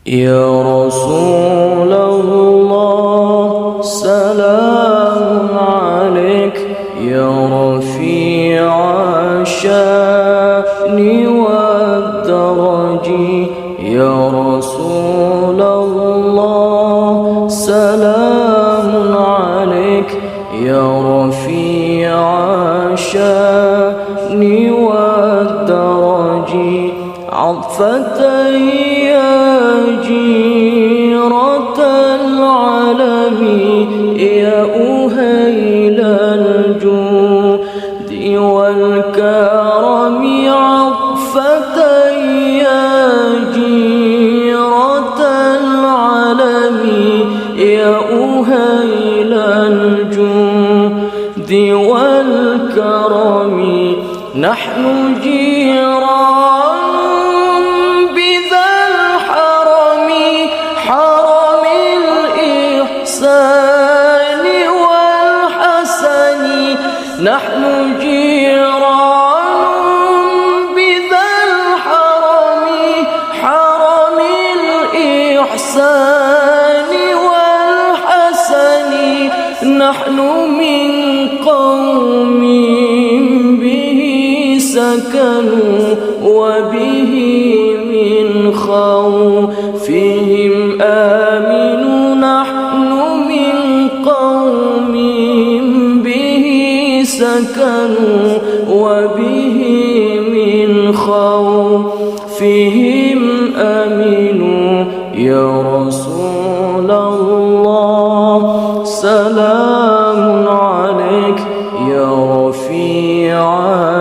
يا رسول الله سلام عليك، يا رفيع الشأن والدرج. يا رسول الله سلام عليك، يا رفيع الشأن والدرج. عطفة يا جيرة العالم، يا أهيل الجود والكرم. عطفة يا جيرة العالم، يا أهيل الجود والكرم. نحن جيران بذا الحرم، حرم الإحسان والحسن. نحن جيران بذا الحرم، حرم الإحسان والحسن. نحن من قوم به سكنوا وبه من خوفهم آمنوا. نحن من قوم به سكنوا وبه من خوفهم آمنوا. يا رسول الله سلام عليك، يا رفيع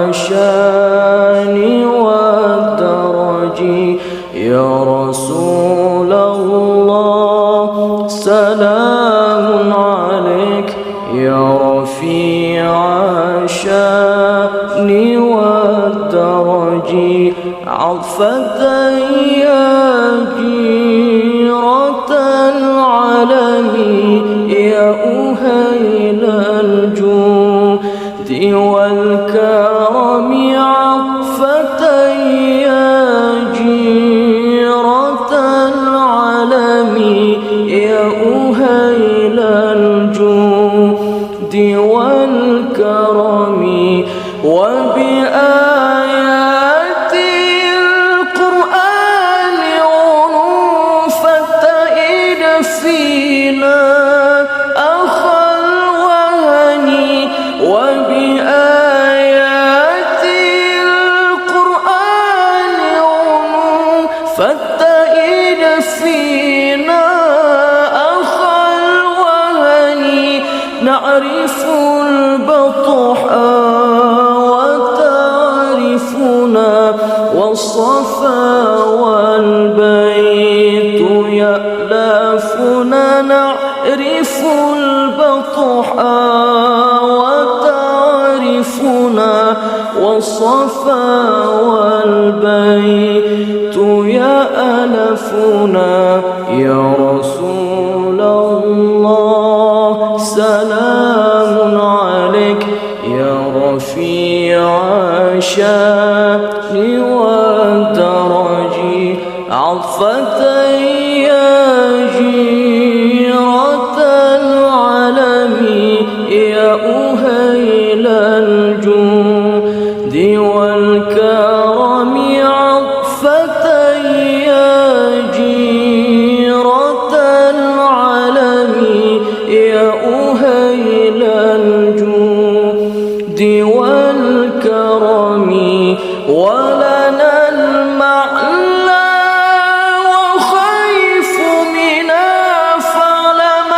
الشأن والدرج. يا رسول الله سلام عليك، يا رفيع الشأن والدرج. عطفة يا جيرة العالم، يا أهيل الجود والكرم. عطفة يا جيرة العالم، يا أهيل الجود والكرم. وبآيات القرآن عنوفة إذ فينا أخا الوهن. وبآيات القرآن عنوفة إذ فينا أخا الوهن. نعرف البطحا وتعرفنا، والصفا والبيت يألفنا. نعرف البطحا وتعرفنا، والصفا والبيت يألفنا. يا رسول الله سلام عليك، يا رفيع الشأن والدرج. عطفة يا جيرة العالم، يا أهيل الجود والكرم. عطفة يا جيرة العالم، يا أهيل الجود والكرم. ولنا المعنى وخيف منا، فاعلم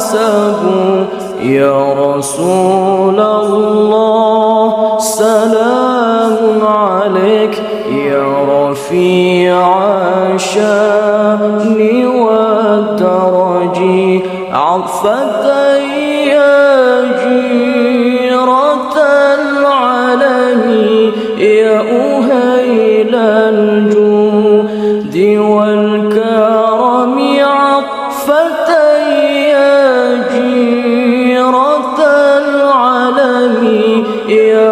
حسبوا يا رسول الله سلام عليك يا رفيع الشأن والدرج عطفة يا جيرة العلم يا أهيل الجود والكرم عطفة يا جيرة العلم يا